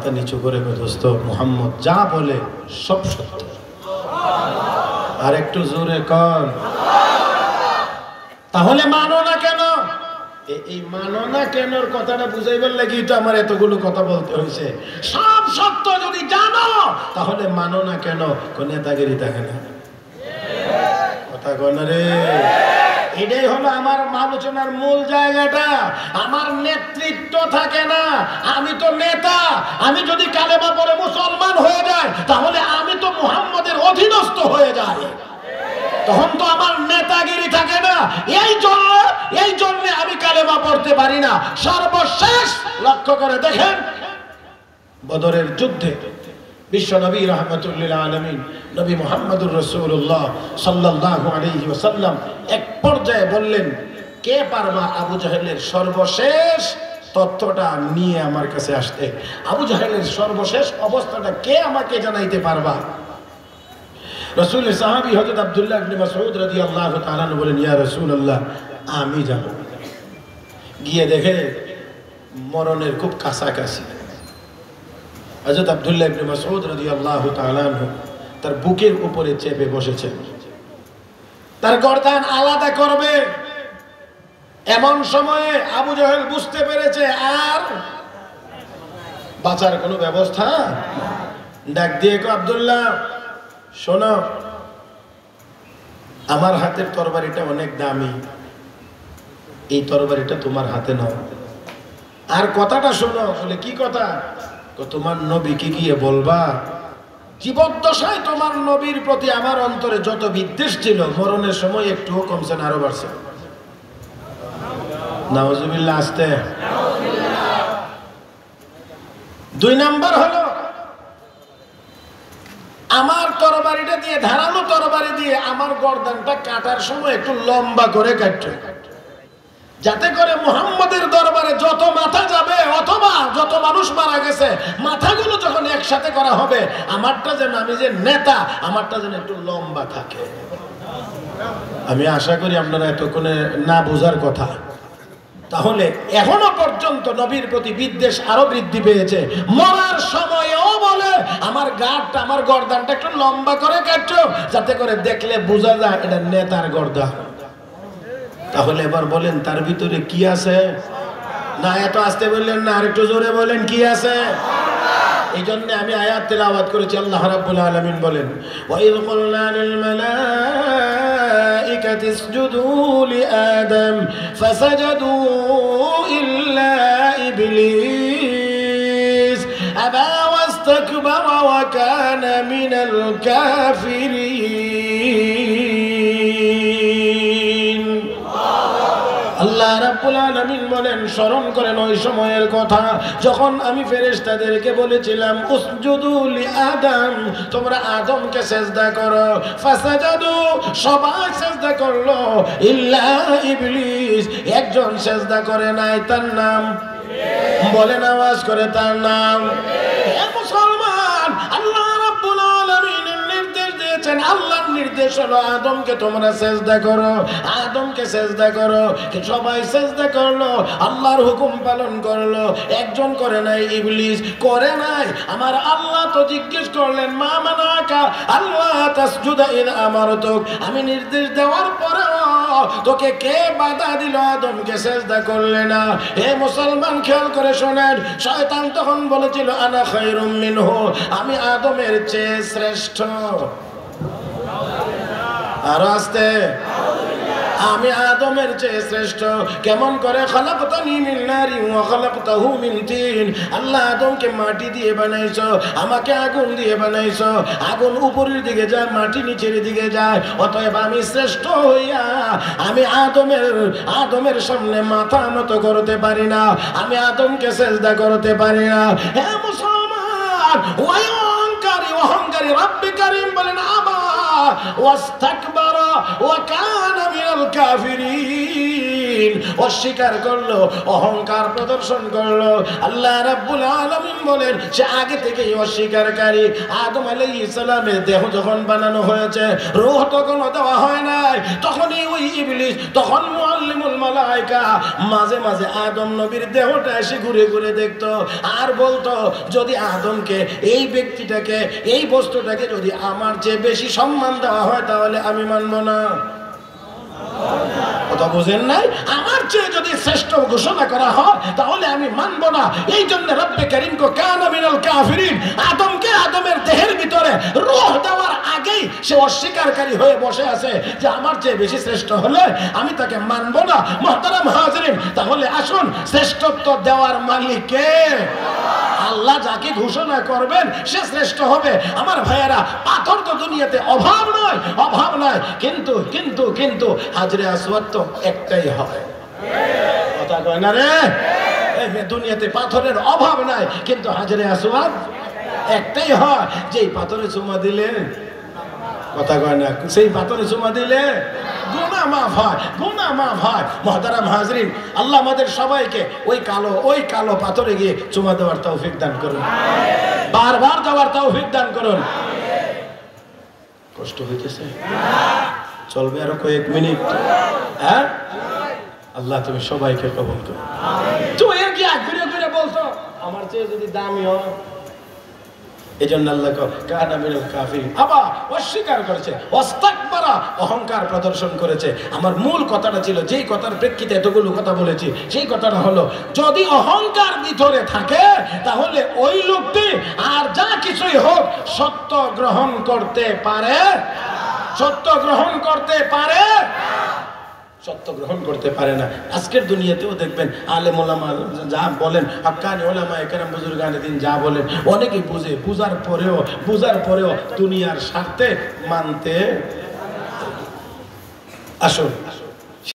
মাথা নিচু করে দোস্ত, মুহাম্মদ যা বলে সব সত্য। আর একটু জোরে কর। তাহলে মানো না কেন? এই মানো না কেনর কথাটা বুঝাইবার লাগি তো আমার এতগুলো কথা বলতে হয়েছে। সব সত্য যদি জানো তাহলে মানো না কেন? কোন নেতাগিরি থাকে না, কথা কন রে। এটাই হলো আমার আলোচনার মূল জায়গাটা। আমার নেতৃত্ব থাকে না, আমি তো নেতা। আমি যদি কালেমা পড়ে মুসলমান হয়ে যাই তাহলে আমি তো মুহাম্মদের অধীনস্থ হয়ে যাই, তখন তো আমার নেতাগিরি থাকে না। এই জন্য আমি কালেমা পড়তে পারি না। সর্বশেষ লক্ষ্য করে দেখেন, বদরের যুদ্ধে বিশ্ব নবী রাহমাতুল্লিল আলামিন নবী মুহাম্মদুর রাসূলুল্লাহ সাল্লাল্লাহু আলাইহি ওয়াসাল্লাম এক পর্যায়ে বললেন, কে পারবা আবু জাহেলের সর্বশেষ তথ্যটা নিয়ে আমার কাছে আসতে? আবু জাহেলের সর্বশেষ অবস্থাটা কে আমাকে জানাইতে পারবা? রাসূলের সাহাবী হযরত আব্দুল্লাহ ইবনে মাসউদ রাদিয়াল্লাহু তাআলা বলেন, ইয়া রাসূলুল্লাহ, আমি যাব। গিয়ে দেখে মরণের খুব কাছাকাছি। হযরত আব্দুল্লাহ ইবনে মাসউদ রাদিয়াল্লাহু তাআলা তার বুকের উপরে চেপে বসেছেন, তার গর্দান আলাদা করবে। এমন সময়ে আবু জাহেল বুঝতে পেরেছে আর বাঁচার কোনো ব্যবস্থা। ডাক দিয়ে কো, আব্দুল্লাহ শোনো, আমার হাতের তরবারিটা অনেক দামি, এই তরবারিটা তোমার হাতে নাও। আর কথাটা শোনো। বলে, কি কথা? তোমার নবীকে গিয়ে বলবা জীবদ্দশায় তোমার নবীর প্রতি আমার অন্তরে যত বিদ্বেষ ছিল মরণের সময় একটুও কমছে না, আরো বাড়ছে। নাউজুবিল্লাহ। আসতে। 2 নাম্বার হলো, আমার তরবারিটা দিয়ে, ধারালো তরবারি দিয়ে আমার গর্দানটা কাটার সময় একটু লম্বা করে কাটতে, যাতে করে মুহাম্মদের দরবারে যত মাথা যাবে অথবা যত মানুষ মারা গেছে মাথাগুলো যখন একসাথে করা হবে, আমারটা যেন, আমি যে নেতা, আমারটা যেন একটু লম্বা থাকে। আমি আশা করি আপনারা এতক্ষণে না বোঝার কথা। তাহলে এখনো পর্যন্ত নবীর প্রতি বিদ্বেষ আরো বৃদ্ধি পেয়েছে। মরার সময়ও বলে আমার গাড়টা, আমার গর্দানটা একটু লম্বা করে কাটছো, যাতে করে দেখলে বোঝা যায় এটা নেতার গর্দান। তাহলে এবার বলেন তার ভিতরে কি আছে? না এত আস্তে বললেন না, আর একটু জোরে বলেন কি আছে? এই জন্য আমি আয়াত তেলাওয়াত করেছি। আল্লাহ রাব্বুল আলামিন বলেন, ওয়া ইয কুলনা লিল মালাইকাতি ইসজুদু লিআদম ফাসাজাদু ইল্লা ইবলিস আবা ওয়াস্তাকবারা ওয়া কানা মিনাল কাফিরিন। আল্লাহ রাব্বুল আলামিন বলেন, স্মরণ করেন ওই সময়ের কথা যখন আমি ফেরেশতাদেরকে বলেছিলাম উসজুদু লিআদম, তোমরা আদমকে সিজদা করো। ফাসাজাদু, সবাই সিজদা করলো, ইল্লা ইবলিস, একজন সিজদা করে নাই, তার নাম বলেন আওয়াজ করে, তার নাম। হে মুসলমান, আল্লাহ রাব্বুল আলামিন নির্দেশ দিয়েছেন, আল্লাহর নির্দেশ হলো আদমকে তোমরা সিজদা করো, আদমকে সিজদা করো। সবাই সিজদা করলো, আল্লাহর হুকুম পালন করলো। একজন করে নাই, ইবলিস করে নাই। আমার আল্লাহ তো জিজ্ঞেস করলেন, মা মানাকা আল্লাহ তাসজুদা ইয আমারতুক, আমি নির্দেশ দেওয়ার পরেও তোকে কে বাধা দিল আদমকে সিজদা করলে না? হে মুসলমান, খেয়াল করে শোনেন, শয়তান তখন বলেছিল আনা খায়রুম মিনহু, আমি আদমের চেয়ে শ্রেষ্ঠ। আরো আস্তে, আমি আদমের চেয়ে শ্রেষ্ঠ। কেমন করে? খালাকতানি মিন নারিন ওয়া খালাকতাহু মিন তিন, আল্লাহ আদমকে মাটি দিয়ে বানাইছো, আমাকে আগুন দিয়ে বানাইছো। আগুন উপরের দিকে যায়, মাটি নিচের দিকে যায়, অতএব আমি শ্রেষ্ঠ হইয়া আমি আদমের সামনে মাথা নত করতে পারি না, আমি আদমকে সিজদা করতে পারি না। হে মুসলমান, ওই অহংকারী রব্বে কারীম বলেন, আবার ওয়াস্তাকবারা ওয়া কানা মিনাল কাফিরিন। অস্বীকার করলো, অহংকার প্রদর্শন করলো। আল্লাহ রাব্বুল আলামিন বলেন সে আগে থেকেই অস্বীকারী। আদম আলাইহিস সালামের দেহ যখন বানানো হয়েছে, রূহ তখন দেওয়া হয় নাই, তখনই ওই ইবলিস, তখন মুআল্লিমুল মালায়েকা মাঝে মাঝে আদম নবীর দেহটা এসে ঘুরে ঘুরে দেখতো আর বলতো, যদি আদমকে, এই ব্যক্তিটাকে, এই বস্তুটাকে যদি আমার চেয়ে বেশি সম্মান দেওয়া হয় তাহলে আমি মানব না। কথা বুঝেন নাই? আমার চেয়ে যদি শ্রেষ্ঠ ঘোষণা করা হয় তাহলে আমি মানব না। এই জন্য রব্বে কারীম কো কানা মিনাল কাফিরিন, আদমকে আদমের দেহের ভিতরে রূহ দেওয়ার আগেই সে অস্বীকারী হয়ে বসে আছে যে আমার চেয়ে বেশি শ্রেষ্ঠ হলে আমি তাকে মানব না। মুহতারাম হাজিরিন, তাহলে আসুন, শ্রেষ্ঠত্ব দেওয়ার মালিক কে? আল্লাহ যাকে ঘোষণা করবেন সে শ্রেষ্ঠ হবে। আমার ভাইয়েরা, পাথর তো দুনিয়াতে অভাব নয়, অভাব নয়, কিন্তু কিন্তু কিন্তু হাজরে আসওয়াদ তো একটাই হয়। কথা কয় না রে? দুনিয়াতে পাথরের অভাব নাই, কিন্তু হাজরে আসওয়াদ একটাই হয়। যেই পাথরে চুমা দিলে, কথা কয় না, সেই পাথরে চুমা দিলে গুনাহ মাফ হয়, গুনাহ মাফ হয়। মুহতারাম হাজরিন, আল্লাহ আমাদের সবাইকে ওই কালো পাথরে গিয়ে চুমা দেওয়ার তৌফিক দান করুন, বারবার দেওয়ার তৌফিক দান করুন। কষ্ট হইতেছে? চলবে আরো কয়েক মিনিট? হ্যাঁ, আল্লাহ তুমি সবাইকে কবুল করো। তো এর কি ঘুরে ঘুরে বলতো আমার চেয়ে যদি দামি হয়, এই জন্য আল্লাহ কানা মিনাল কাফিরিন, আবার অস্বীকার করেছে, ওয়াস্তাকবারা, অহংকার প্রদর্শন করেছে। আমার মূল কথাটা ছিল, যেই কথার প্রেক্ষিতে এতগুলো কথা বলেছি, সেই কথাটা হলো, যদি অহংকার ভিতরে থাকে তাহলে ওই লোকটি আর যা কিছুই হোক সত্য গ্রহণ করতে পারে, সত্য গ্রহণ করতে পারে, সত্য গ্রহণ করতে পারে না। আজকের দুনিয়াতেও দেখবেন আলেম ওলামা যা বলেন, হাক্কানি ওলামায়ে কেরাম বুজুর্গানে দিন যা বলেন, অনেকেই বুঝে, বুঝার পরেও দুনিয়ার স্বার্থে মানতে। আসুন